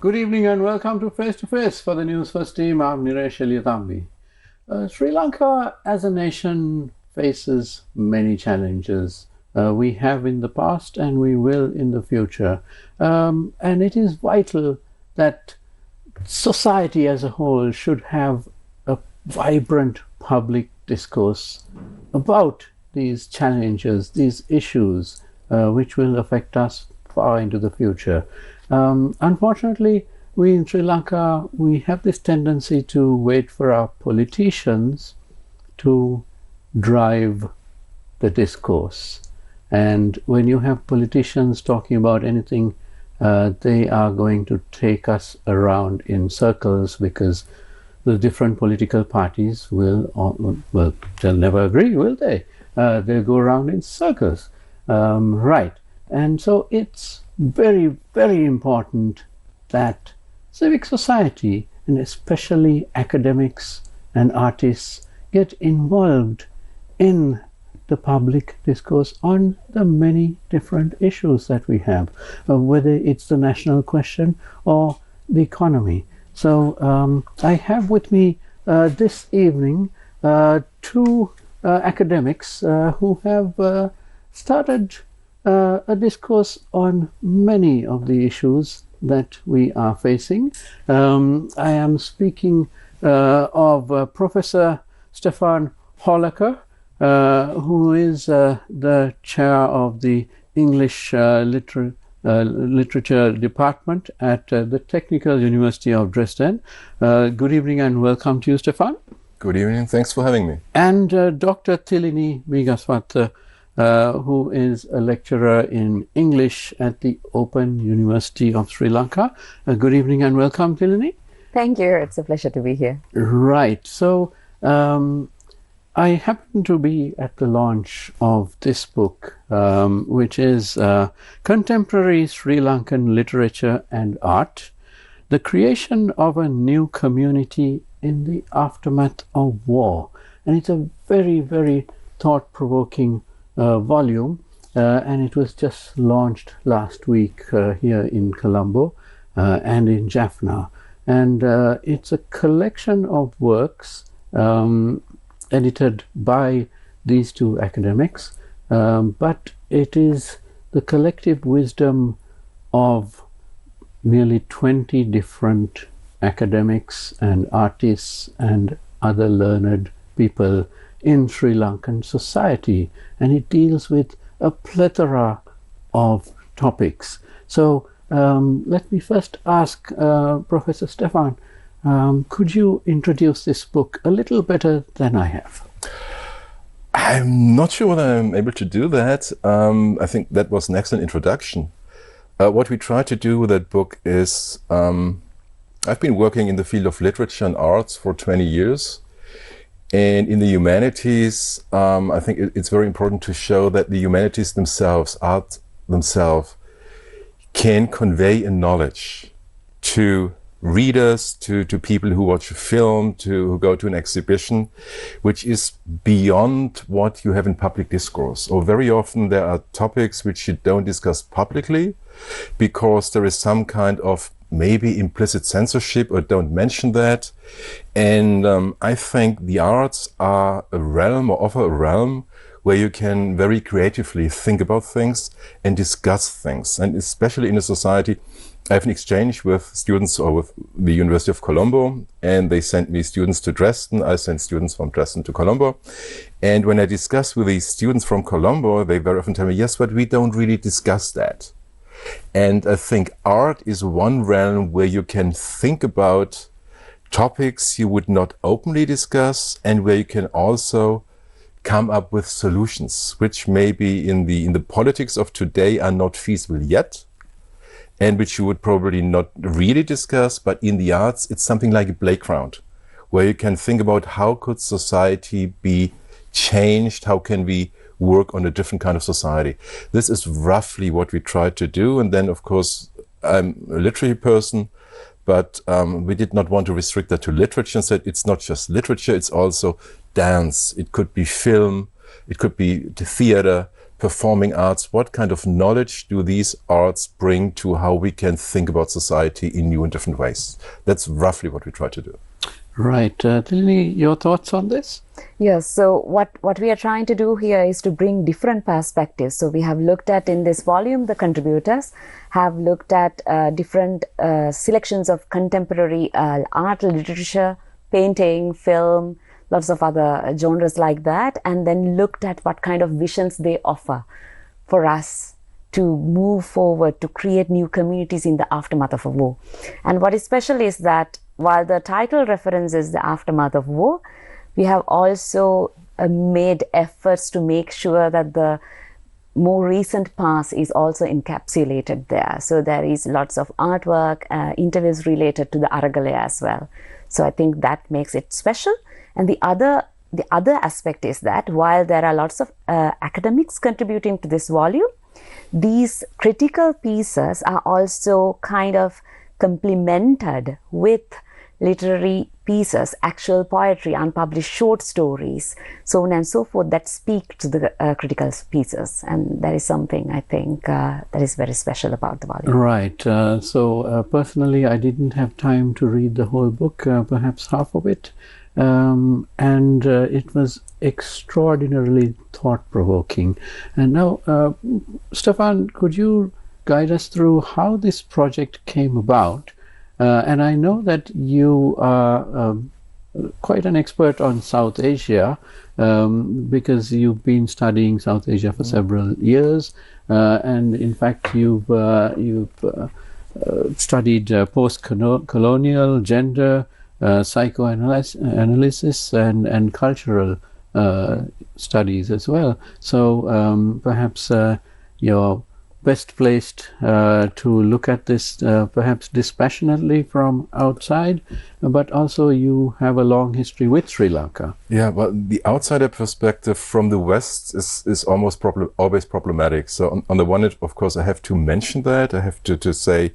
Good evening and welcome to Face to Face for the Newsfirst team. I'm Niresh Eliathambi. Sri Lanka as a nation faces many challenges. We have in the past and we will in the future. And it is vital that society as a whole should have a vibrant public discourse about these challenges, these issues, which will affect us far into the future. Unfortunately, we in Sri Lanka, we have this tendency to wait for our politicians to drive the discourse. And when you have politicians talking about anything, they are going to take us around in circles because the different political parties will, well, they'll never agree, will they? They'll go around in circles, right? And so it's very, very important that civic society, and especially academics and artists, get involved in the public discourse on the many different issues that we have, whether it's the national question or the economy. So I have with me this evening two academics who have started a discourse on many of the issues that we are facing. I am speaking of Professor Stefan Horlacher, who is the chair of the English Literature Department at the Technical University of Dresden. Good evening and welcome to you, Stefan. Good evening, thanks for having me. And Dr. Thilini Meegaswatta, who is a lecturer in English at the Open University of Sri Lanka. Good evening and welcome, Thilini. Thank you. It's a pleasure to be here. Right. So I happen to be at the launch of this book, which is Contemporary Sri Lankan Literature and Art, the Creation of a New Community in the Aftermath of War. And it's a very, very thought-provoking volume, and it was just launched last week here in Colombo and in Jaffna. And it's a collection of works edited by these two academics, but it is the collective wisdom of nearly 20 different academics and artists and other learned people in Sri Lankan society, and it deals with a plethora of topics. So let me first ask Professor Stefan, could you introduce this book a little better than I have? I'm not sure whether I'm able to do that. I think that was an excellent introduction. What we try to do with that book is, I've been working in the field of literature and arts for 20 years. And in the humanities, I think it's very important to show that the humanities themselves, art themselves, can convey a knowledge to readers, to people who watch a film, who go to an exhibition, which is beyond what you have in public discourse. Or very often there are topics which you don't discuss publicly because there is some kind of maybe implicit censorship or don't mention that. And I think the arts are a realm, or offer a realm, where you can very creatively think about things and discuss things. And especially in a society, I have an exchange with students or with the University of Colombo, and they sent me students to Dresden. I sent students from Dresden to Colombo. And when I discuss with these students from Colombo, they very often tell me, yes, but we don't really discuss that. And I think art is one realm where you can think about topics you would not openly discuss, and where you can also come up with solutions, which maybe in the politics of today are not feasible yet, and which you would probably not really discuss. But in the arts, it's something like a playground, where you can think about how could society be changed, how can we work on a different kind of society. This is roughly what we try to do. And then, of course, I'm a literary person, but we did not want to restrict that to literature. And said it's not just literature, it's also dance. It could be film, it could be the theater, performing arts, what kind of knowledge do these arts bring to how we can think about society in new and different ways? That's roughly what we try to do. Right. Thilini, your thoughts on this? Yes, so what we are trying to do here is to bring different perspectives. So we have looked at, in this volume, the contributors have looked at different selections of contemporary art, literature, painting, film, lots of other genres like that, and then looked at what kind of visions they offer for us to move forward, to create new communities in the aftermath of a war. And what is special is that while the title references the aftermath of war, we have also made efforts to make sure that the more recent past is also encapsulated there. So there is lots of artwork, interviews related to the Aragale as well. So I think that makes it special. And the other aspect is that while there are lots of academics contributing to this volume, these critical pieces are also kind of complemented with literary pieces, actual poetry, unpublished short stories, so on and so forth, that speak to the critical pieces. And that is something I think that is very special about the volume. Right. So personally, I didn't have time to read the whole book, perhaps half of it. And it was extraordinarily thought-provoking. And now, Stefan, could you guide us through how this project came about? And I know that you are quite an expert on South Asia, because you've been studying South Asia for several years, and in fact you've studied post-colonial gender, psychoanalysis and cultural studies as well. So perhaps you're best placed to look at this perhaps dispassionately from outside, but also you have a long history with Sri Lanka. Yeah, well, the outsider perspective from the West is almost always problematic. So on the one hand, of course, I have to mention that. I have to say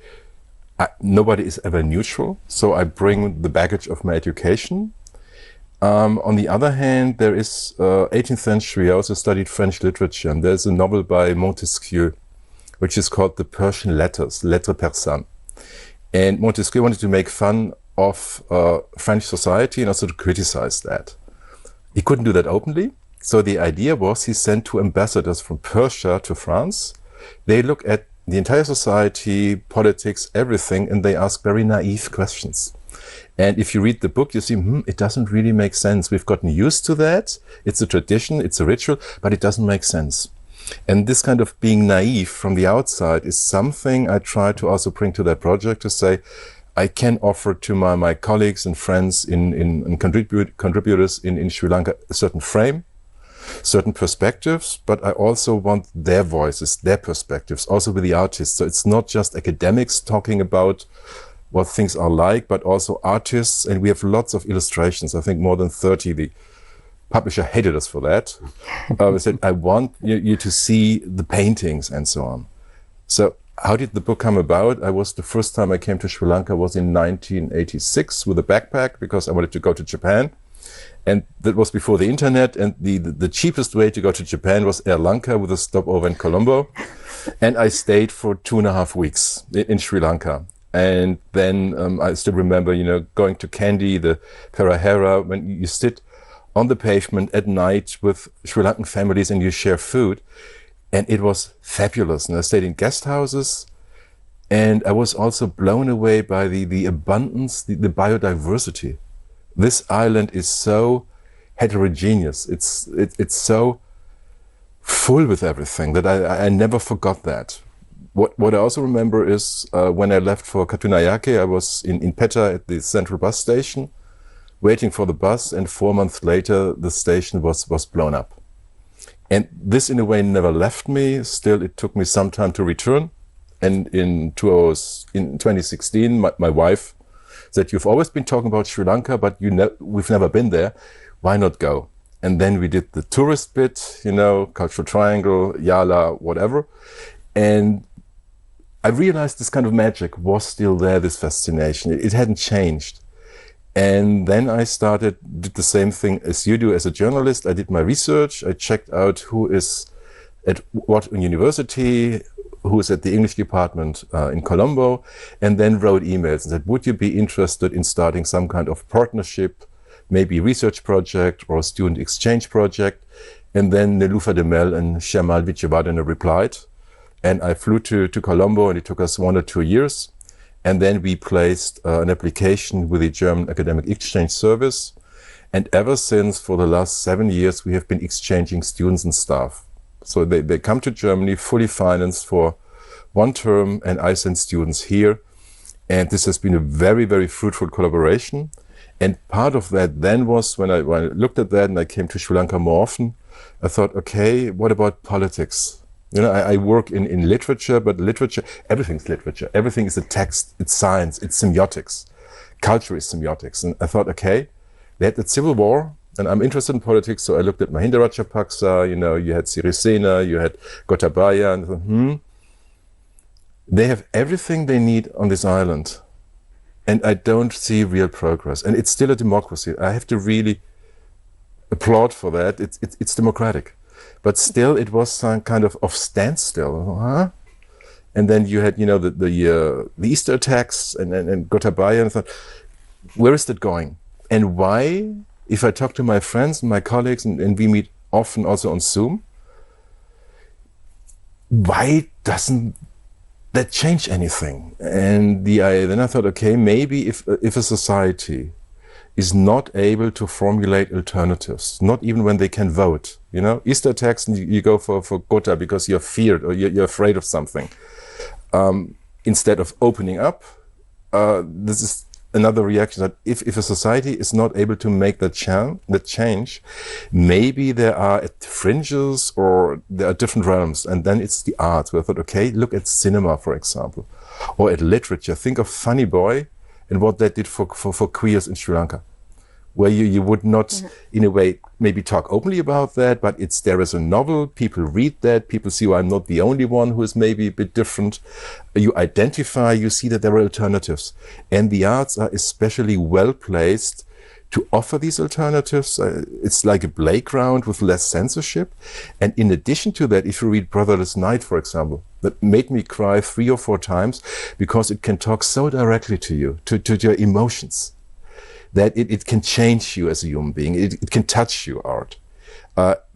nobody is ever neutral. So I bring the baggage of my education. On the other hand, there is 18th century. I also studied French literature, and there's a novel by Montesquieu, which is called The Persian Letters, Lettres Persanes. And Montesquieu wanted to make fun of French society and also to criticize that. He couldn't do that openly. So the idea was he sent two ambassadors from Persia to France. They look at the entire society, politics, everything, and they ask very naive questions. And if you read the book, you see, it doesn't really make sense. We've gotten used to that. It's a tradition, it's a ritual, but it doesn't make sense. And this kind of being naive from the outside is something I try to also bring to that project, to say, I can offer to my colleagues and friends and contributors in Sri Lanka a certain frame, certain perspectives, but I also want their voices, their perspectives, also with the artists. So it's not just academics talking about what things are like, but also artists. And we have lots of illustrations, I think more than 30. The publisher hated us for that. We said, I want you to see the paintings and so on. So how did the book come about? The first time I came to Sri Lanka was in 1986 with a backpack, because I wanted to go to Japan. And that was before the internet, and the cheapest way to go to Japan was Air Lanka with a stopover in Colombo. And I stayed for 2.5 weeks in Sri Lanka. And then I still remember, going to Kandy, the Perahera, when you sit on the pavement at night with Sri Lankan families and you share food. And it was fabulous. And I stayed in guest houses. And I was also blown away by the abundance, the biodiversity. This island is so heterogeneous. It's so full with everything that I never forgot that. What I also remember is when I left for Katunayake, I was in Petta at the central bus station, waiting for the bus, and 4 months later the station was blown up. And this in a way never left me. Still, it took me some time to return. And in 2016, my wife said, you've always been talking about Sri Lanka, but we've never been there. Why not go? And then we did the tourist bit, Cultural Triangle, Yala, whatever. And I realized this kind of magic was still there, this fascination. It hadn't changed. And then I did the same thing as you do as a journalist. I did my research. I checked out who is at what university, who is at the English department in Colombo, and then wrote emails and said, would you be interested in starting some kind of partnership, maybe research project or a student exchange project? And then Nelufa de Mel and Shamal Vijayawadena replied. And I flew to Colombo, and it took us 1 or 2 years. And then we placed an application with the German Academic Exchange Service. And ever since, for the last 7 years, we have been exchanging students and staff. So they come to Germany fully financed for 1 term, and I send students here. And this has been a very, very fruitful collaboration. And part of that then was, when I looked at that and I came to Sri Lanka more often, I thought, okay, what about politics? You know, I work in literature, but literature, everything's literature. Everything is a text, it's science, it's semiotics. Culture is semiotics. And I thought, okay, they had the Civil War, and I'm interested in politics, so I looked at Mahinda Rajapaksa, you know, you had Sirasa, you had Gotabaya, and I thought, they have everything they need on this island. And I don't see real progress. And it's still a democracy. I have to really applaud for that. It's democratic. But still, it was some kind of standstill. Huh? And then you had, you know, the Easter attacks and Gotabaya, and I thought, where is that going? And why, if I talk to my friends and my colleagues, and we meet often also on Zoom, why doesn't that change anything? And then I thought, okay, maybe if a society is not able to formulate alternatives, not even when they can vote, you know, Easter attacks, and you go for Gotha because you're feared or you're afraid of something. Instead of opening up, this is another reaction, that if a society is not able to make that change, maybe there are at fringes or there are different realms, and then it's the arts. Where I thought, okay, look at cinema, for example, or at literature. Think of Funny Boy and what that did for queers in Sri Lanka, where you would not, in a way, maybe talk openly about that, but there is a novel, people read that, people see, I'm not the only one who is maybe a bit different. You identify, you see that there are alternatives. And the arts are especially well placed to offer these alternatives. It's like a playground with less censorship. And in addition to that, if you read Brotherless Night, for example, that made me cry 3 or 4 times, because it can talk so directly to you, to your emotions, that it can change you as a human being. It can touch you, art.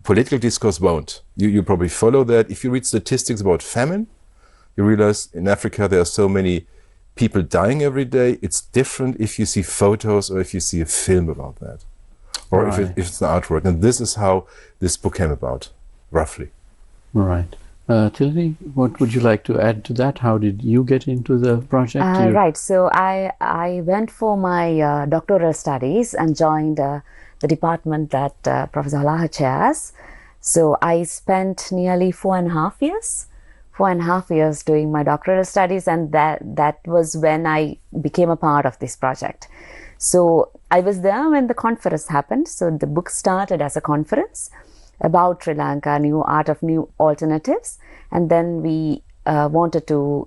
Political discourse won't. You probably follow that. If you read statistics about famine, you realize in Africa there are so many people dying every day. It's different if you see photos or if you see a film about that, or right. if it's an artwork. And this is how this book came about, roughly. Right. Thilini, what would you like to add to that? How did you get into the project? Right. So I went for my doctoral studies and joined the department that Professor Horlacher chairs. So I spent nearly 4.5 years doing my doctoral studies, and that was when I became a part of this project. So I was there when the conference happened. So the book started as a conference about Sri Lanka, new art of new alternatives, and then we wanted to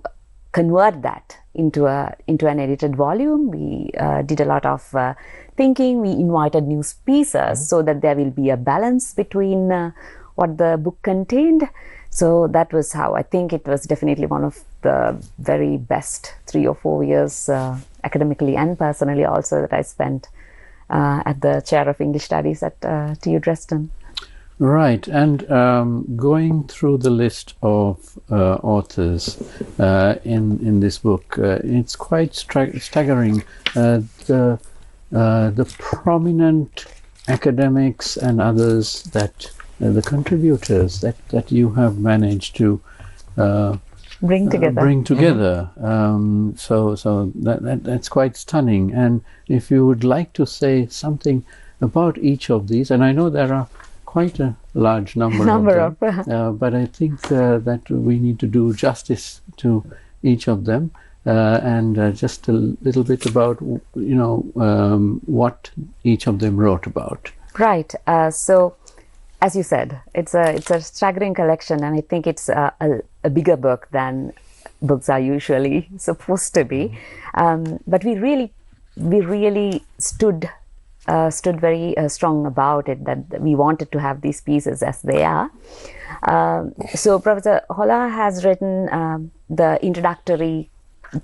convert that into an edited volume. We did a lot of thinking. We invited new speakers so that there will be a balance between what the book contained. So that was how I think it was definitely one of the very best 3 or 4 years academically and personally also that I spent at the chair of English Studies at TU Dresden. Right, and going through the list of authors in this book, it's quite staggering. The prominent academics and others that the contributors that you have managed to bring together. So that's quite stunning. And if you would like to say something about each of these, and I know there are quite a large number of them, but I think that we need to do justice to each of them, and just a little bit about what each of them wrote about. Right. So, as you said, it's a staggering collection, and I think it's a bigger book than books are usually supposed to be. But we really stood stood very strong about it, that we wanted to have these pieces as they are. So Professor Horlacher has written the introductory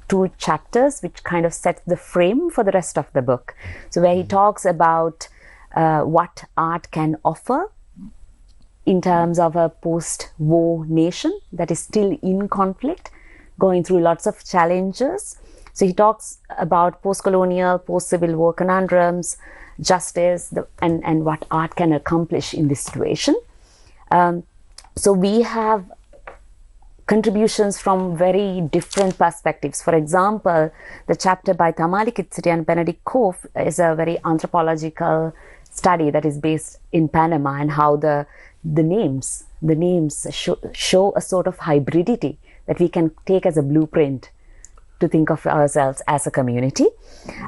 2 chapters, which kind of sets the frame for the rest of the book. So where he talks about what art can offer in terms of a post-war nation that is still in conflict, going through lots of challenges. So he talks about post-colonial, post-civil war conundrums, justice, and what art can accomplish in this situation. So we have contributions from very different perspectives. For example, the chapter by Tamali Kitsiri and Benedict Koff is a very anthropological study that is based in Panama, and how the names show a sort of hybridity that we can take as a blueprint to think of ourselves as a community.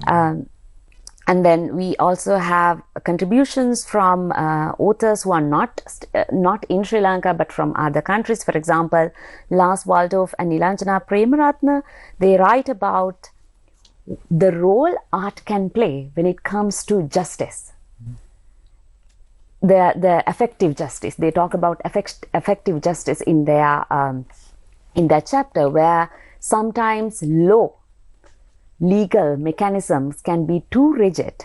And then we also have contributions from authors who are not in Sri Lanka but from other countries. For example, Lars Waldorf and Nilanjana Premaratne, they write about the role art can play when it comes to justice. The effective justice. They talk about effective justice in their chapter, where sometimes legal mechanisms can be too rigid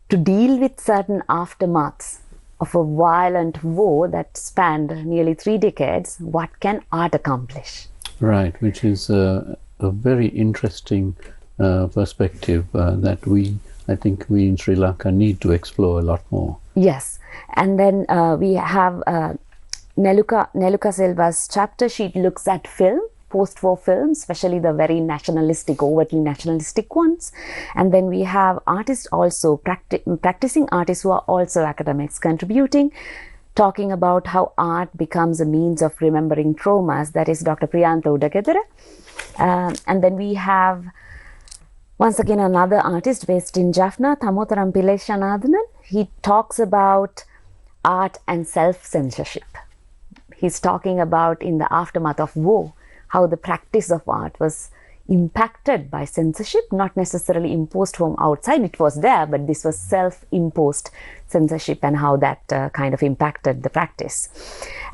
to deal with certain aftermaths of a violent war that spanned nearly 3 decades. What can art accomplish? Right, which is a very interesting perspective that I think we in Sri Lanka need to explore a lot more. Yes, and then we have Neluka Silva's chapter. She looks at film, post-war films, especially the very nationalistic, overtly nationalistic ones. And then we have artists also, practicing artists who are also academics, contributing, talking about how art becomes a means of remembering traumas. That is Dr. Priyantha Udagedara. And then we have, once again, another artist based in Jaffna, Thamotharam Pillai Shanadhanan. He talks about art and self-censorship. He's talking about, in the aftermath of war, how the practice of art was impacted by censorship, not necessarily imposed from outside. It was there, but this was self-imposed censorship, and how that kind of impacted the practice.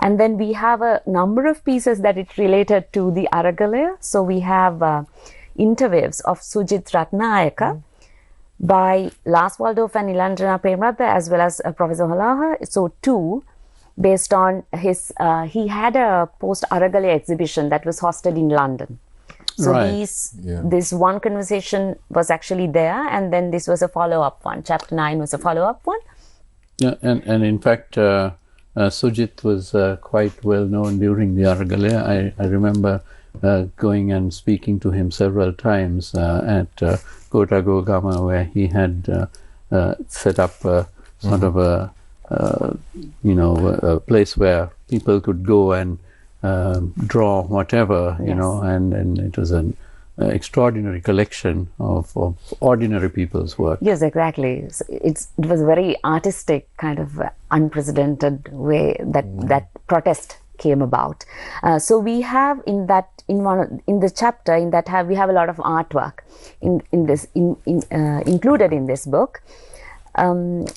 And then we have a number of pieces that it related to the Aragalaya. So we have interviews of Sujit Ratnayaka by Lars Waldorf and Nilanjana Premaratne, as well as Professor Horlacher. So 2, based on his, he had a post-Aragalaya exhibition that was hosted in London. So Right. This one conversation was actually there, and then this was a follow-up one. Chapter 9 was a follow-up one. Yeah, and in fact, Sujit was quite well known during the Aragalaya. I remember going and speaking to him several times at Kota Gogama, where he had set up sort of a place where people could go and draw whatever, you know, and it was an extraordinary collection of ordinary people's work. Yes, exactly. It was a very artistic, kind of unprecedented way that protest came about. So we have in the chapter we have a lot of artwork included in this book, and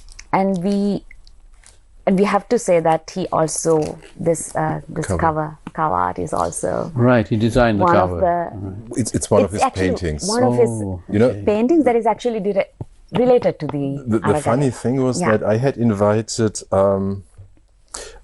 we have to say that he also this cover art is also Right. He designed the cover. It's one of his paintings. One of his paintings that is actually related to The funny thing was that I had invited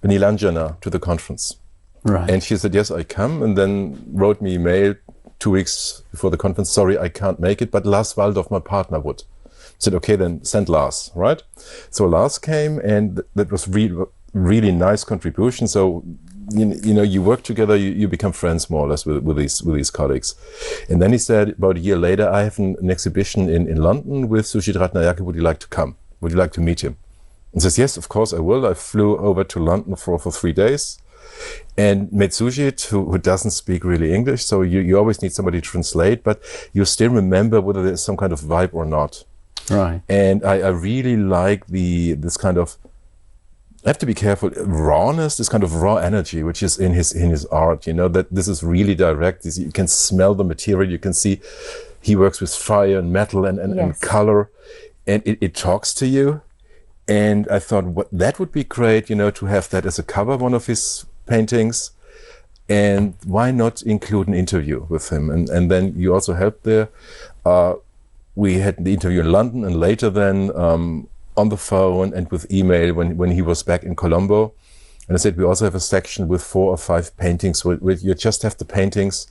Nilanjana to the conference. Right. And she said, yes, I come, and then wrote me a mail 2 weeks before the conference, sorry, I can't make it, but Lars Waldorf, my partner, would. I said, okay, then send Lars, right? So Lars came, and that was really nice contribution. So, you work together, you become friends more or less with these colleagues. And then he said, about a year later, I have an exhibition in London with Sujit Ratnayaka, would you like to come? Would you like to meet him? And says, yes, of course I will. I flew over to London for 3 days. And met Sujit, who doesn't speak really English, so you always need somebody to translate, but you still remember whether there's some kind of vibe or not. Right. And I really like this kind of, I have to be careful, rawness, this kind of raw energy, which is in his art, that this is really direct. You can smell the material, you can see he works with fire and metal and color. and it talks to you. And I thought that would be great, to have that as a cover of one of his paintings. And why not include an interview with him? And then you also helped there. We had the interview in London, and later then on the phone and with email when he was back in Colombo. And I said, we also have a section with 4 or 5 paintings where you just have the paintings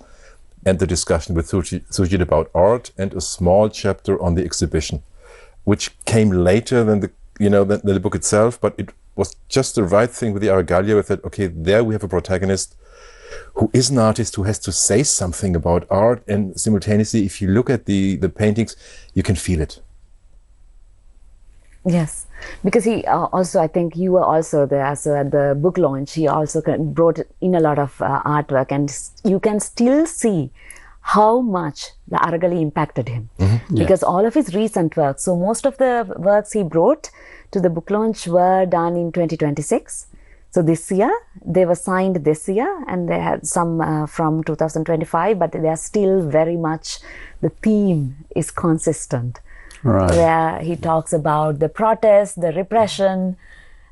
and the discussion with Sujit about art, and a small chapter on the exhibition, which came later than the book itself, but it was just the right thing with the Aragalia. We thought, okay, there we have a protagonist who is an artist who has to say something about art, and simultaneously, if you look at the paintings, you can feel it. Yes, because he also, I think you were also there, so at the book launch, he also brought in a lot of artwork, and you can still see how much the Aragali impacted him. Because all of his recent works, so most of the works he brought to the book launch were done in 2026. So this year, they were signed this year, and they had some from 2025, but they are still very much, the theme is consistent. Right. Where he talks about the protest, the repression,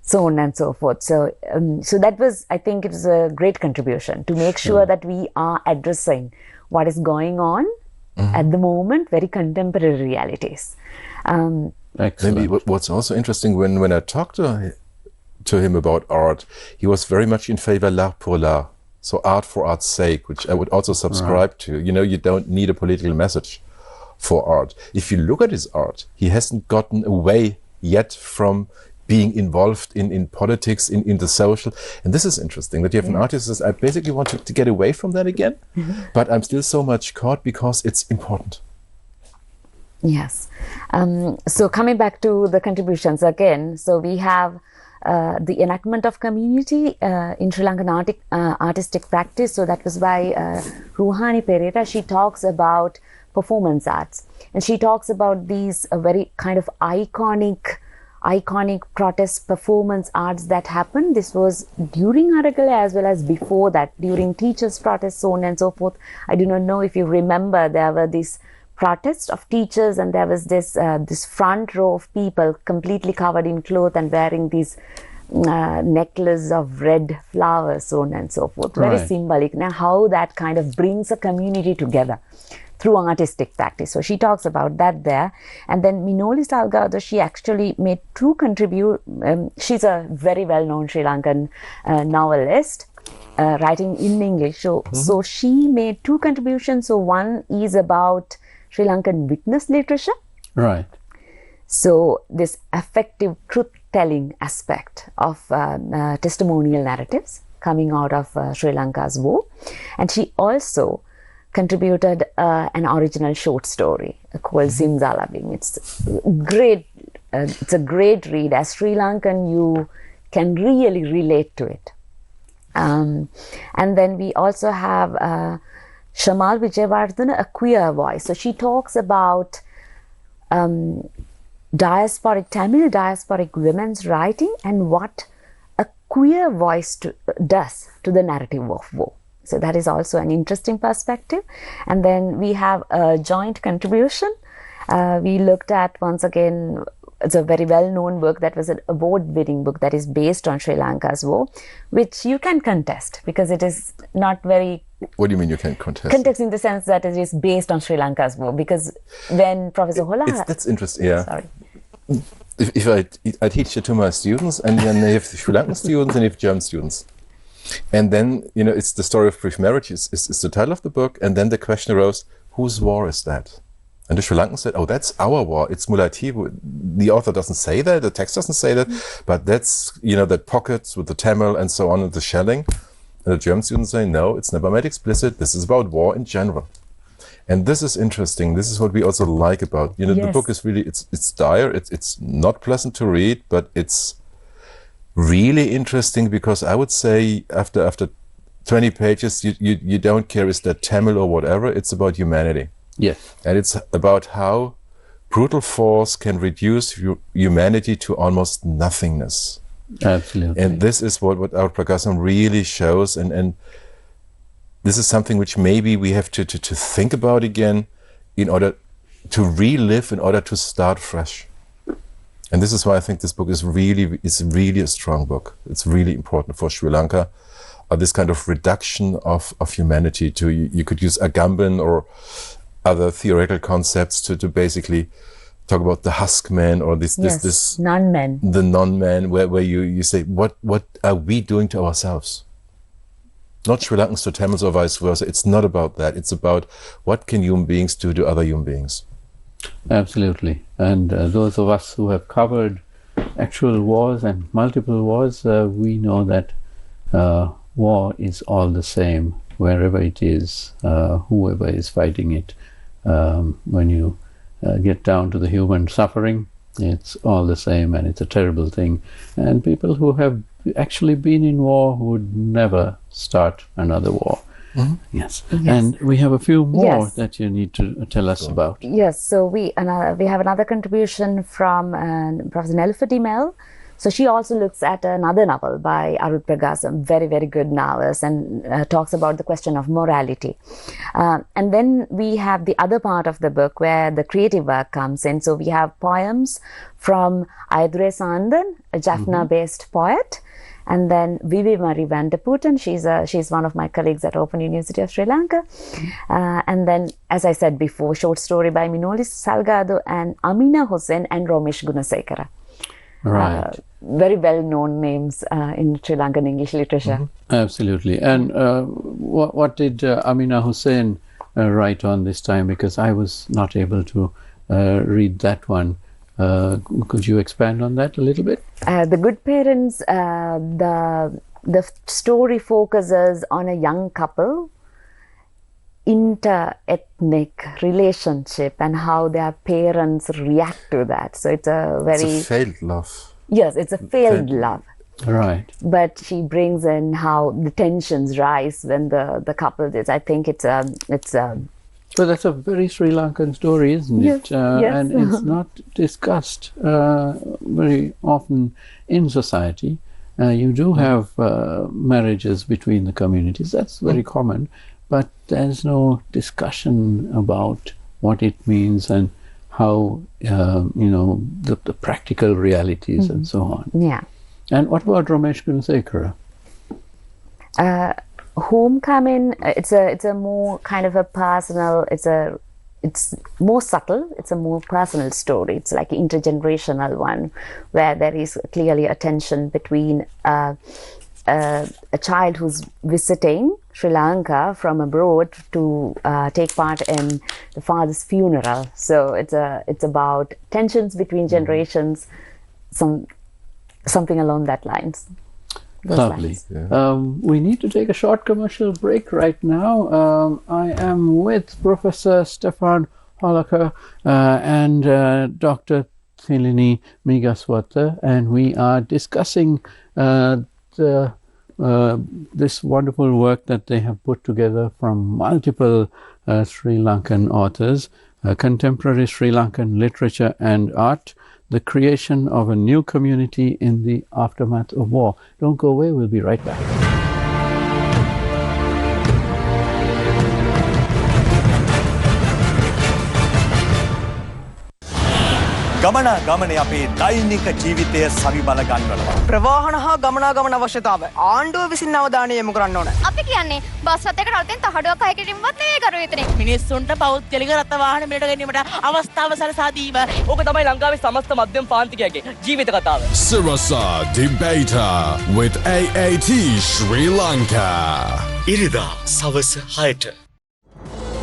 so on and so forth. So, so that was, I think it was a great contribution to make sure that we are addressing what is going on at the moment, very contemporary realities. Excellent. Maybe what's also interesting, when I talked to him about art, he was very much in favor l'art pour l'art, so art for art's sake, which I would also subscribe to. You don't need a political message for art. If you look at his art, he hasn't gotten away yet from being involved in politics, in the social. And this is interesting, that you have an artist who says, I basically want to get away from that again, but I'm still so much caught because it's important. Yes. So coming back to the contributions again, so we have the enactment of community in Sri Lankan artistic practice. So that was by Ruhani Pereira. She talks about performance arts, and she talks about these very kind of iconic protest performance arts that happened. This was during Aragali as well as before that, during teachers' protests, so on and so forth. I do not know if you remember, there were these protests of teachers, and there was this this front row of people completely covered in cloth and wearing these necklace of red flowers, so on and so forth. Very symbolic. Now, how that kind of brings a community together through artistic practice. So she talks about that there. And then Minoli Salgado, she actually made 2 she's a very well-known Sri Lankan novelist, writing in English. So she made 2 contributions. So one is about Sri Lankan witness literature. Right. So this affective truth-telling aspect of testimonial narratives coming out of Sri Lanka's war. And she also contributed an original short story called Simsalabim. It's great. It's a great read. As Sri Lankan, you can really relate to it. And then we also have Shamal Vijayawardena, A Queer Voice. So she talks about Tamil diasporic women's writing and what a queer voice does to the narrative of war. So that is also an interesting perspective. And then we have a joint contribution. We looked at, once again, it's a very well-known book that was an award-winning book that is based on Sri Lanka's war, which you can contest because it is not very... What do you mean you can contest? Contest in the sense that it is based on Sri Lanka's war, because when Professor Horlacher... That's interesting, yeah. Sorry. If I teach it to my students, and then they have Sri Lankan students and they have German students. And then, it's the story of brief marriage is the title of the book. And then the question arose, whose war is that? And the Sri Lankan said, oh, that's our war. It's Mulativu. The author doesn't say that, the text doesn't say that, but that's, that pockets with the Tamil and so on and the shelling. And the German students say, no, it's never made explicit. This is about war in general. And this is interesting. This is what we also like about, the book is really, it's dire. It's not pleasant to read, but it's really interesting because I would say after 20 pages, you don't care is that Tamil or whatever. It's about humanity. Yes. And it's about how brutal force can reduce humanity to almost nothingness. Absolutely. And this is what our Prakasam really shows. And this is something which maybe we have to think about again in order to relive, in order to start fresh. And this is why I think this book is really a strong book. It's really important for Sri Lanka. This kind of reduction of humanity to, you could use Agamben or other theoretical concepts to basically talk about the husk man or this non-man. The non-man, where you say, what are we doing to ourselves? Not Sri Lankans to Tamils or vice versa. It's not about that. It's about what can human beings do to other human beings. Absolutely. And those of us who have covered actual wars and multiple wars, we know that war is all the same wherever it is, whoever is fighting it. When you get down to the human suffering, it's all the same, and it's a terrible thing. And people who have actually been in war would never start another war. Mm-hmm. Yes. And we have a few more that you need to tell us about. Yes, so we have another contribution from Professor Nelufati Mel. So she also looks at another novel by Arut Pragasam, very, very good novels, and talks about the question of morality. And then we have the other part of the book where the creative work comes in. So we have poems from Ayadure Sandan, a Jaffna-based poet, and then Vivi Marie Vanderputten, she's one of my colleagues at Open University of Sri Lanka. And then, as I said before, short story by Minolis Salgado and Amina Hossain and Romesh Gunasekara. Right. Very well-known names in Sri Lankan English literature. Absolutely. And what did Amina Hossain write on this time? Because I was not able to read that one. Could you expand on that a little bit? The Good Parents, the story focuses on a young couple, inter-ethnic relationship, and how their parents react to that. So it's It's a failed love. Yes, it's a failed love. Right. But she brings in how the tensions rise when the couple is. I think it's So that's a very Sri Lankan story, isn't it? Yes. And it's not discussed very often in society. You do have marriages between the communities. That's very common. But there's no discussion about what it means and how, the practical realities and so on. Yeah. And what about Romesh Gunasekara? Homecoming, it's a more kind of a personal, it's more subtle, it's a more personal story. It's like an intergenerational one where there is clearly a tension between a child who's visiting Sri Lanka from abroad to take part in the father's funeral. So it's about tensions between generations, something along that lines. Lovely. Yeah. We need to take a short commercial break right now. I am with Professor Stefan Horlacher and Dr. Thilini Meegaswatta, and we are discussing this wonderful work that they have put together from multiple Sri Lankan authors, contemporary Sri Lankan literature and art, the creation of a new community in the aftermath of war. Don't go away, we'll be right back. ගමනේ අපේ දෛනික ජීවිතය සවිබල ගන්නවා. ප්‍රවාහන හා ගමනාගමන අවශ්‍යතාව ආණ්ඩුව විසින් අවධානය යොමු කරන්න ඕන. අපි කියන්නේ බස් රථයකට අලුතෙන් තහඩුවක් අය කිරීමවත් නෙවෙයි කරු විතරේ. මිනිස්සුන්ට පෞද්ගලික රථ වාහන මිලට ගැනීමට අවස්ථාව සලසා දීම. ඕක තමයි ලංකාවේ සමස්ත මධ්‍යම පාන්තිකයාගේ ජීවිත කතාව. Sirasa Debater with AAT Sri Lanka. ඉරිදා සවස 6ට.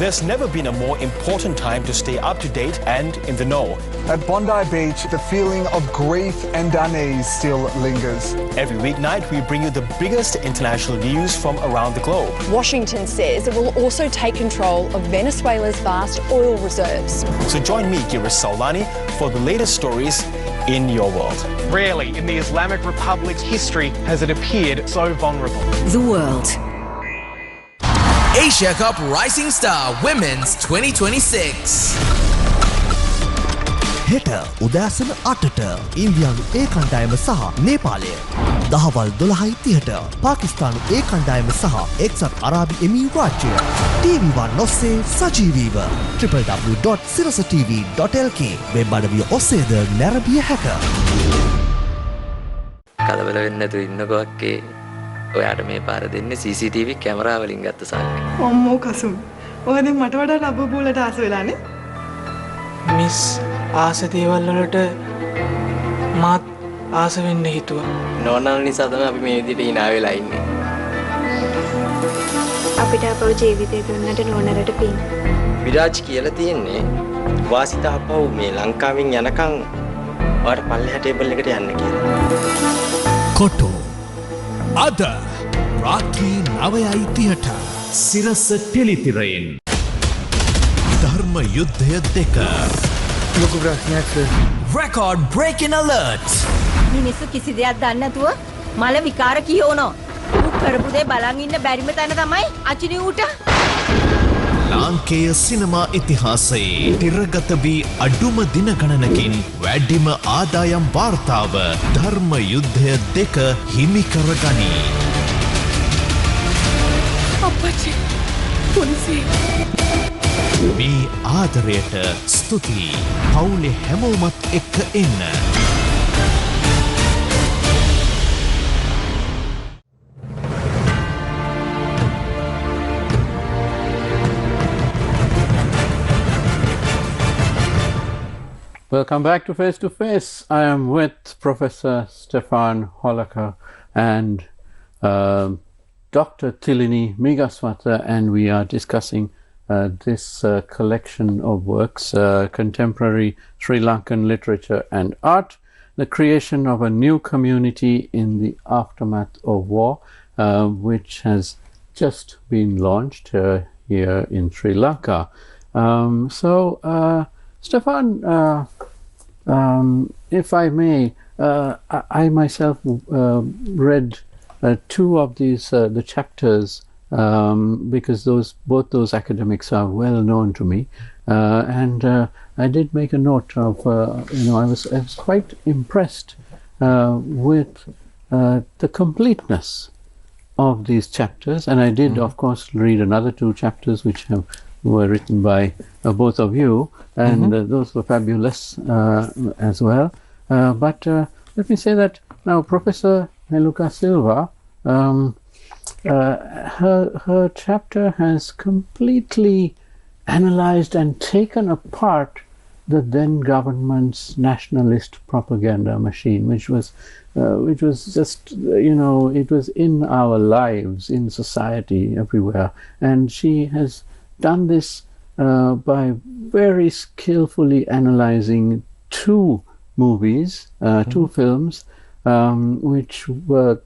There's never been a more important time to stay up to date and in the know. At Bondi Beach, the feeling of grief and unease still lingers. Every weeknight, we bring you the biggest international news from around the globe. Washington says it will also take control of Venezuela's vast oil reserves. So join me, Giris Saulani, for the latest stories in your world. Rarely in the Islamic Republic's history has it appeared so vulnerable. The world. Asia Cup Rising Star Women's 2026. හෙට උදෑසන 8ට ඉන්දියානු ඒ කණ්ඩායම සහ නේපාලය. දහවල් 12:30ට පාකිස්තානු ඒ කණ්ඩායම සහ එක්සත් අරාබි එමිරාතු රාජ්‍යය. TV1 ඔස්සේ සජීවීව www.sirasatv.lk වෙබ් අඩවිය ඔස්සේද නැරඹිය හැක. කලබල වෙන්නේ නැතුව ඉන්නකෝ අක්කේ. ඔයාට මේ පාර දෙන්නේ CCTV කැමරා වලින් ගත්ත සාක්කි. අම්මෝ කසුම්. ඔය දැන් මට වඩා ලබ්බූලට ආස වෙලානේ. මිස් ආස දේවල් වලට මාත් ආස වෙන්න හිතුවා. නෝනල් නිසා තමයි අපි මේ විදිහට hina වෙලා ඉන්නේ. අපිට අපව ජීවිතේ දුන්නට නෝනලට පින්. විරාජ් කියලා තියෙන්නේ වාසිත අපව මේ ලංකාවෙන් යනකම් ඔයාට පල්ලෙහා ටේබල් එකට යන්න කියලා. කොටෝ අද රාත්‍රී 9:30ට සිරස ටෙලිතිරයෙන් ධර්ම යුද්ධය 2 ලොකු ප්‍රශ්නයක් record breaking alert මිනිස්සු කිසි දෙයක් දන්නේ නැතුව මල විකාර කියවනවා. ඌ කරපු දේ බලන් ඉන්න බැරිම තැන තමයි අචිනි ඌට. ලාංකේය සිනමා ඉතිහාසයේ තිරගත වී අඩුම දින ගණනකින් වැඩිම ආදායම් වාර්තාව ධර්ම යුද්ධය 2 හිමි කරගනී. අප්පච්චි පොලිසිය මේ ආදරයට ස්තුතියි. පවුලේ හැමෝමත් එක්ක එන්න. Welcome back to Face. I am with Professor Stefan Horlacher and Dr. Thilini Meegaswatta, and we are discussing this collection of works, Contemporary Sri Lankan Literature and Art, the creation of a new community in the aftermath of war, which has just been launched here in Sri Lanka. Stefan, if I may, I myself read two of these the chapters because both those academics are well known to me, and I did make a note of I was quite impressed with the completeness of these chapters, and I did of course read another two chapters which were written by both of you, and those were fabulous as well. But let me say that now Professor Neluka Silva, her chapter has completely analyzed and taken apart the then government's nationalist propaganda machine, which was just it was in our lives, in society, everywhere, and she has done this by very skillfully analyzing two movies, two films, which were,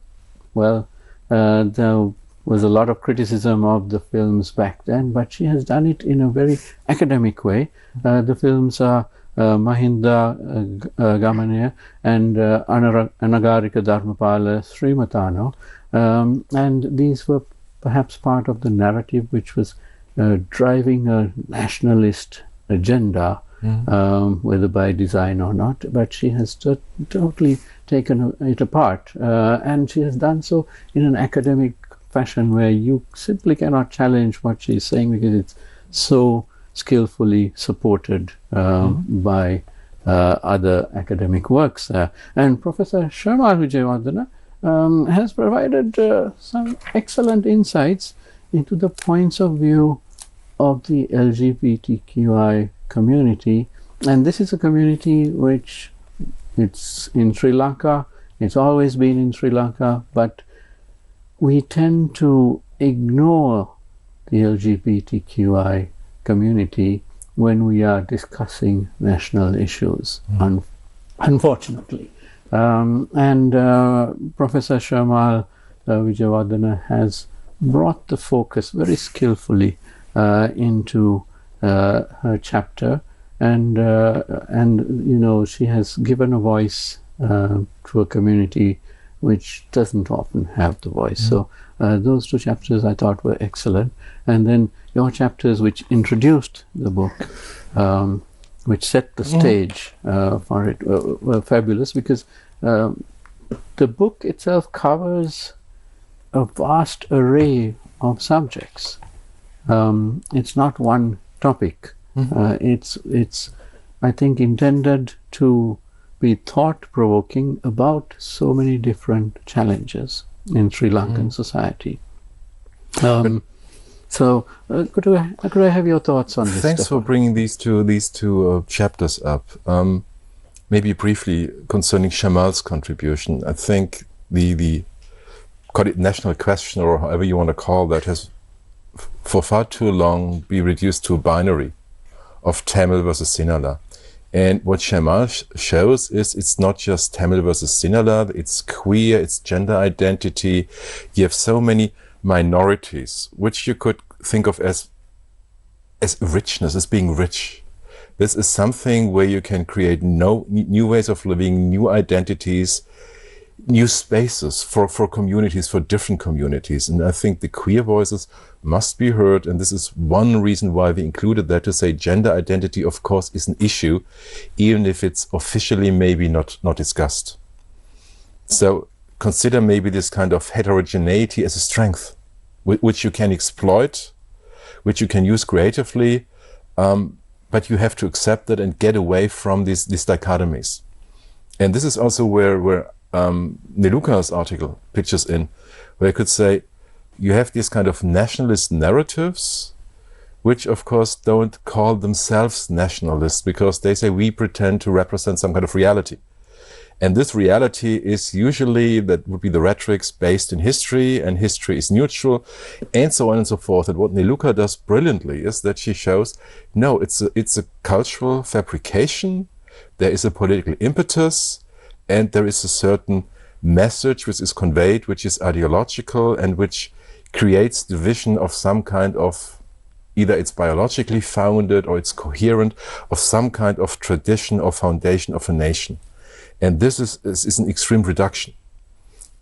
there was a lot of criticism of the films back then, but she has done it in a very academic way. The films are Mahinda Gamanaya and Anagarika Dharmapala Srimatano, and these were perhaps part of the narrative which was driving a nationalist agenda, whether by design or not, but she has totally taken it apart, and she has done so in an academic fashion where you simply cannot challenge what she is saying because it's so skillfully supported by other academic works. And Professor Sharma Vijayawardena has provided some excellent insights into the points of view of the LGBTQI community, and this is a community which it's in Sri Lanka, it's always been in Sri Lanka, but we tend to ignore the LGBTQI community when we are discussing national issues, unfortunately. And Professor Sharma Vijayawardena has brought the focus very skillfully into her chapter, and she has given a voice to a community which doesn't often have the voice. So those two chapters I thought were excellent, and then your chapters which introduced the book which set the stage for it, were fabulous, because the book itself covers a vast array of subjects. It's not one topic. It's I think intended to be thought-provoking about so many different challenges in Sri Lankan society. So could I have your thoughts on this? Thanks Stefan? for bringing these two chapters up. Maybe briefly concerning Shamal's contribution. I think the call it national question, or however you want to call that, has for far too long been reduced to a binary of Tamil versus Sinhala. And what Shamal shows is it's not just Tamil versus Sinhala, it's queer, it's gender identity. You have so many minorities, which you could think of as richness, as being rich. This is something where you can create new ways of living, new identities, new spaces for communities, for different communities. And I think the queer voices must be heard, and this is one reason why we included that, to say gender identity, of course, is an issue, even if it's officially maybe not discussed. So consider maybe this kind of heterogeneity as a strength, which you can exploit, which you can use creatively, but you have to accept that and get away from these dichotomies. And this is also where Niluka's article pitches in, where I could say you have these kind of nationalist narratives, which of course don't call themselves nationalists, because they say we pretend to represent some kind of reality. And this reality is usually, that would be the rhetorics based in history, and history is neutral, and so on and so forth. And what Niluka does brilliantly is that she shows, no, it's a cultural fabrication, there is a political impetus, and there is a certain message which is conveyed, which is ideological, and which creates the vision of some kind of, either it's biologically founded or it's coherent, of some kind of tradition or foundation of a nation. And this is an extreme reduction.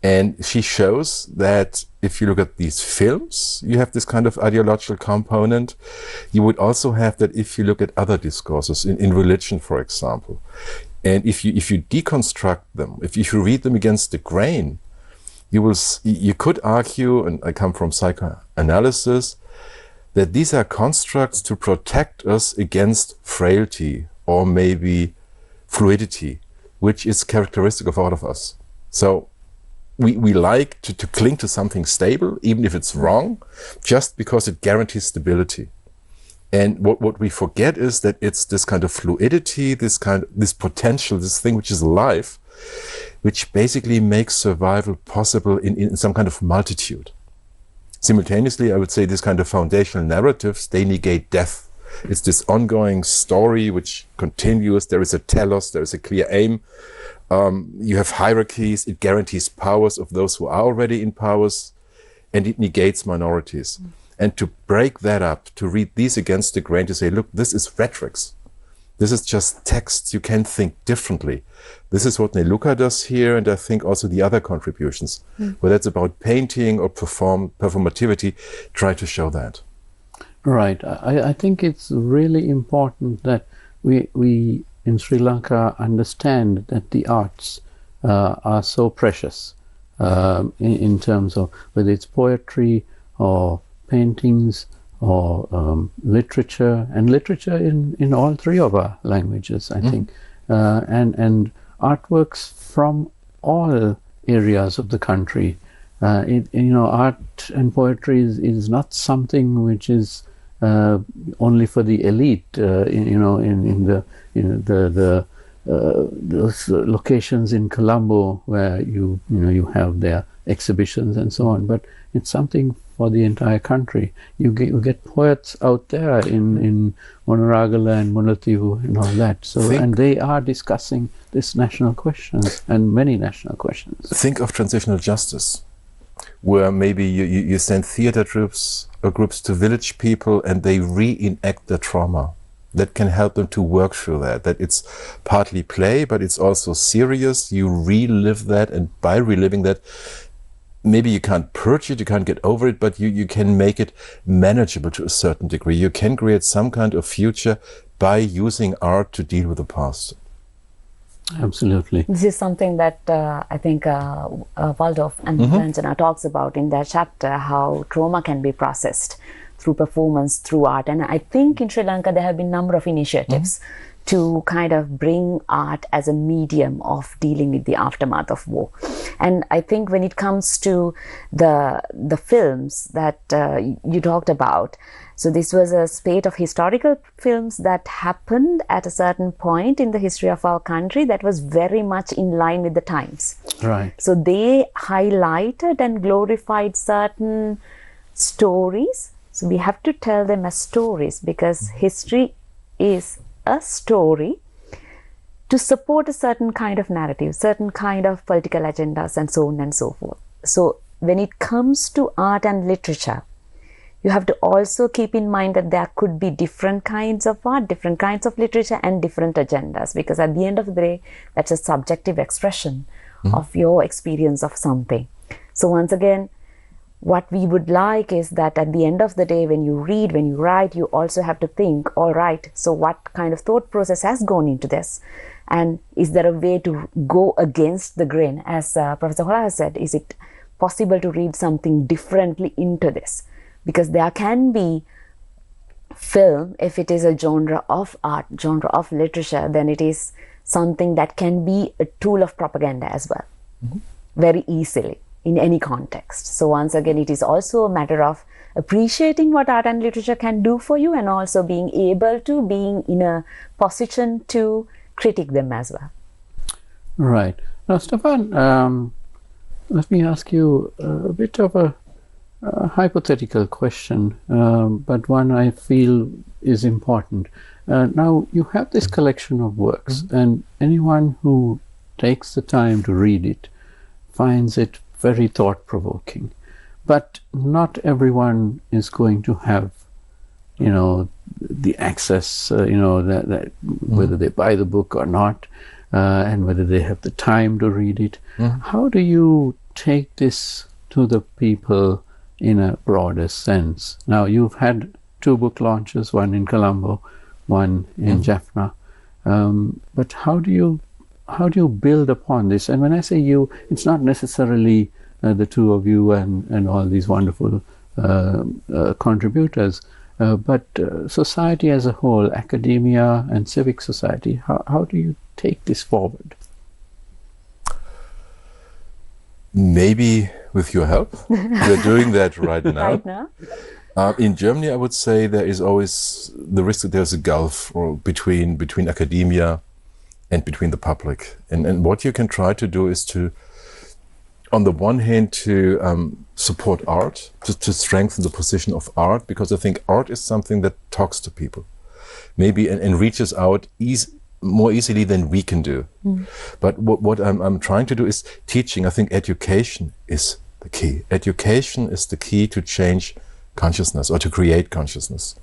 And she shows that if you look at these films, you have this kind of ideological component. You would also have that if you look at other discourses, in religion, for example. And if you deconstruct them, if you read them against the grain, you could argue, and I come from psychoanalysis, that these are constructs to protect us against frailty or maybe fluidity, which is characteristic of all of us. So we like to cling to something stable, even if it's wrong, just because it guarantees stability. And what we forget is that it's this kind of fluidity, this potential, this thing which is alive, which basically makes survival possible in some kind of multitude. Simultaneously, I would say this kind of foundational narratives, they negate death. It's this ongoing story which continues. There is a telos, there is a clear aim. You have hierarchies, it guarantees powers of those who are already in powers, and it negates minorities. And to break that up, to read these against the grain, to say, look, this is rhetorics. This is just text. You can think differently. This is what Niluka does here, and I think also the other contributions, whether it's about painting or performativity, try to show that. Right. I think it's really important that we in Sri Lanka understand that the arts are so precious in terms of whether it's poetry or paintings or literature, and literature in all three of our languages, I think, and artworks from all areas of the country. Art and poetry is not something which is only for the elite. Those locations in Colombo where you have their exhibitions and so on, but it's something for the entire country. You get poets out there in Monoragala and Mullaitivu and all that. So and they are discussing this national questions and many national questions. Think of transitional justice, where maybe you send theater troops or groups to village people and they reenact the trauma. That can help them to work through that. That it's partly play, but it's also serious. You relive that, and by reliving that, maybe you can't purge it, you can't get over it, but you can make it manageable to a certain degree. You can create some kind of future by using art to deal with the past. Absolutely. This is something that I think Waldorf and Lanka talks about in their chapter, how trauma can be processed through performance, through art. And I think in Sri Lanka there have been a number of initiatives to kind of bring art as a medium of dealing with the aftermath of war. And I think when it comes to the films that you talked about, so this was a spate of historical films that happened at a certain point in the history of our country that was very much in line with the times. Right. So they highlighted and glorified certain stories. So we have to tell them as stories, because history is a story to support a certain kind of narrative, certain kind of political agendas, and so on and so forth. So when it comes to art and literature, you have to also keep in mind that there could be different kinds of art, different kinds of literature, and different agendas, because at the end of the day, that's a subjective expression of your experience of something. So once again, what we would like is that at the end of the day, when you read, when you write, you also have to think, all right, so what kind of thought process has gone into this? And is there a way to go against the grain? As Professor Horlacher said, is it possible to read something differently into this? Because there can be film, if it is a genre of art, genre of literature, then it is something that can be a tool of propaganda as well, very easily in any context. So once again, it is also a matter of appreciating what art and literature can do for you, and also being able to, being in a position to critique them as well. Right. Now, Stefan, let me ask you a bit of a hypothetical question, but one I feel is important. Now, you have this collection of works, and anyone who takes the time to read it finds it very thought-provoking. But not everyone is going to have, you know, the access, you know, that whether they buy the book or not, and whether they have the time to read it. How do you take this to the people in a broader sense? Now, you've had 2 book launches, one in Colombo, one in Jaffna. But how do you build upon this? And when I say you, it's not necessarily the 2 of you and all these wonderful contributors, but society as a whole, academia and civic society. How do you take this forward? Maybe with your help. We're doing that right now. Right now? In Germany, I would say there is always the risk that there's a gulf or between academia and between the public. And what you can try to do is to, on the one hand, to support art, to strengthen the position of art, because I think art is something that talks to people, maybe and reaches out more easily than we can do. But what I'm trying to do is teaching. I think education is the key. Education is the key to change consciousness or to create consciousness.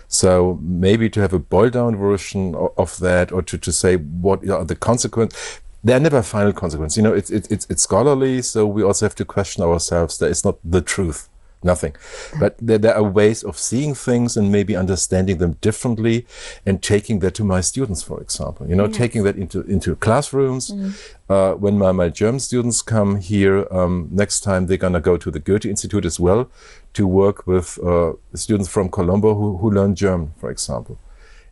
So maybe to have a boiled down version of that, or to say what are the consequences. There are never final consequences. You know, it's scholarly, so we also have to question ourselves. That it's not the truth, nothing. But there are ways of seeing things and maybe understanding them differently, and taking that to my students, for example. You know, taking that into classrooms. When my German students come here, next time they're gonna go to the Goethe Institute as well, to work with students from Colombo who learn German, for example,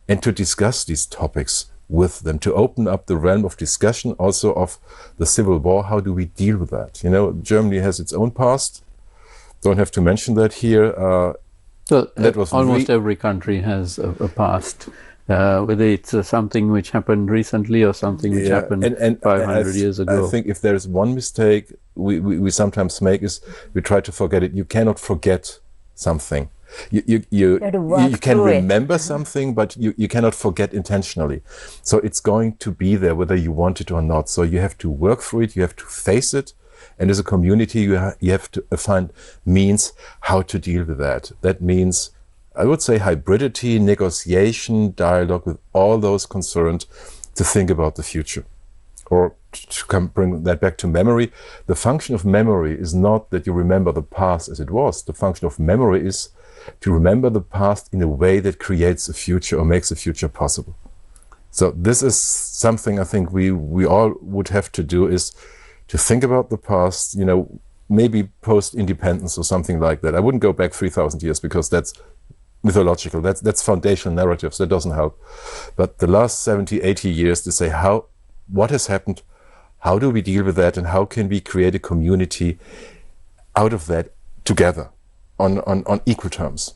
and to discuss these topics with them, to open up the realm of discussion also of the Civil War. How do we deal with that? You know, Germany has its own past. Don't have to mention that here. So that was almost every country has a past, whether it's something which happened recently or something which happened 500 years ago. I think if there is one mistake we sometimes make is we try to forget it. You cannot forget something. You can remember something, but you cannot forget intentionally. So it's going to be there whether you want it or not. So you have to work through it, you have to face it, and as a community you have to find means how to deal with that. That means, I would say, hybridity, negotiation, dialogue with all those concerned to think about the future. or to bring that back to memory, the function of memory is not that you remember the past as it was. The function of memory is to remember the past in a way that creates a future or makes a future possible. So this is something I think we all would have to do, is to think about the past, you know, maybe post-independence or something like that. I wouldn't go back 3,000 years because that's mythological. That's foundational narratives. That doesn't help. But the last 70, 80 years to say what has happened, how do we deal with that, and how can we create a community out of that together on equal terms.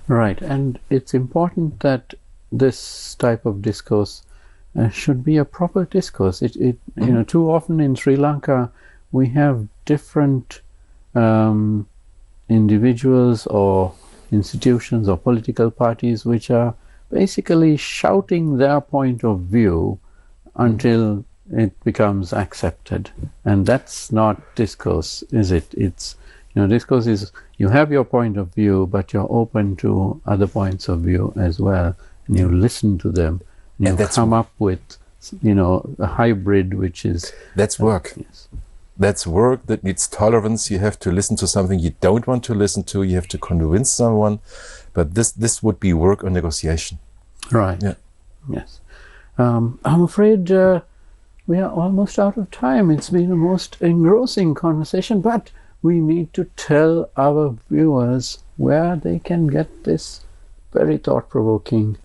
Right, and it's important that this type of discourse should be a proper discourse. You know, too often in Sri Lanka we have different individuals or institutions or political parties which are basically shouting their point of view until it becomes accepted, and that's not discourse, is it? It's, you know, discourse is you have your point of view, but you're open to other points of view as well, and you listen to them, and you come up with, you know, a hybrid which is... That's work. Yes. That's work that needs tolerance. You have to listen to something you don't want to listen to. You have to convince someone. But this would be work on negotiation. Right. Yeah. Yes. I'm afraid we are almost out of time. It's been a most engrossing conversation, but we need to tell our viewers where they can get this very thought-provoking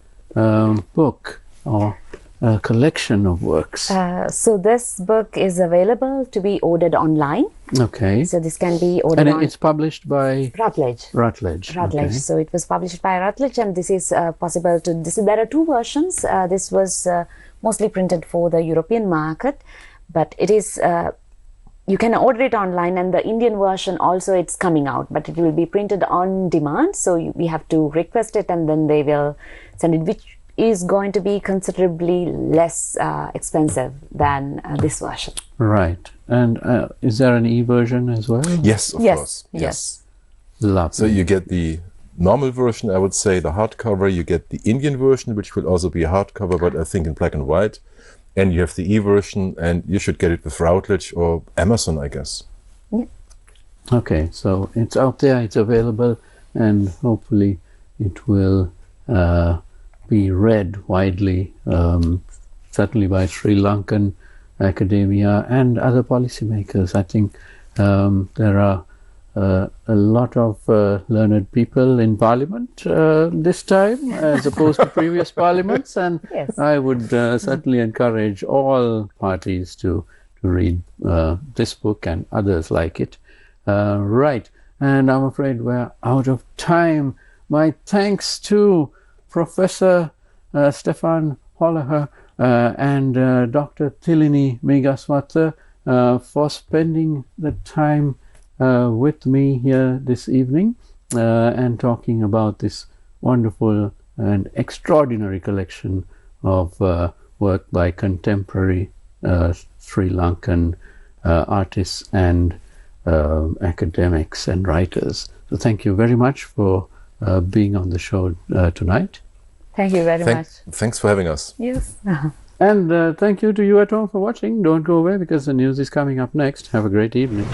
book or a collection of works. So this book is available to be ordered online. Okay. So this can be ordered and it's published by Routledge. Routledge. Okay. So it was published by Routledge, and this is possible to. There are two versions. This was mostly printed for the European market, but it is. You can order it online, and the Indian version also it's coming out, but it will be printed on demand. So we have to request it, and then they will send it, which is going to be considerably less expensive than this version. Right. And is there an e-version as well? Yes, of course. Yes. Lovely. So you get the normal version, I would say, the hardcover. You get the Indian version, which will also be a hardcover, but I think in black and white. And you have the e-version, and you should get it with Routledge or Amazon, I guess. Yeah. Okay, so it's out there, it's available, and hopefully it will be read widely, certainly by Sri Lankan academia and other policymakers. I think there are a lot of learned people in Parliament this time, as opposed to previous parliaments, and yes. I would certainly encourage all parties to read this book and others like it. Right, and I'm afraid we're out of time. My thanks to Professor Stefan Horlacher and Dr. Thilini Meegaswatta for spending the time with me here this evening and talking about this wonderful and extraordinary collection of work by contemporary Sri Lankan artists and academics and writers. So thank you very much for being on the show tonight. Thank you very much. Thanks for having us. Yes. And thank you to you at home for watching. Don't go away because the news is coming up next. Have a great evening.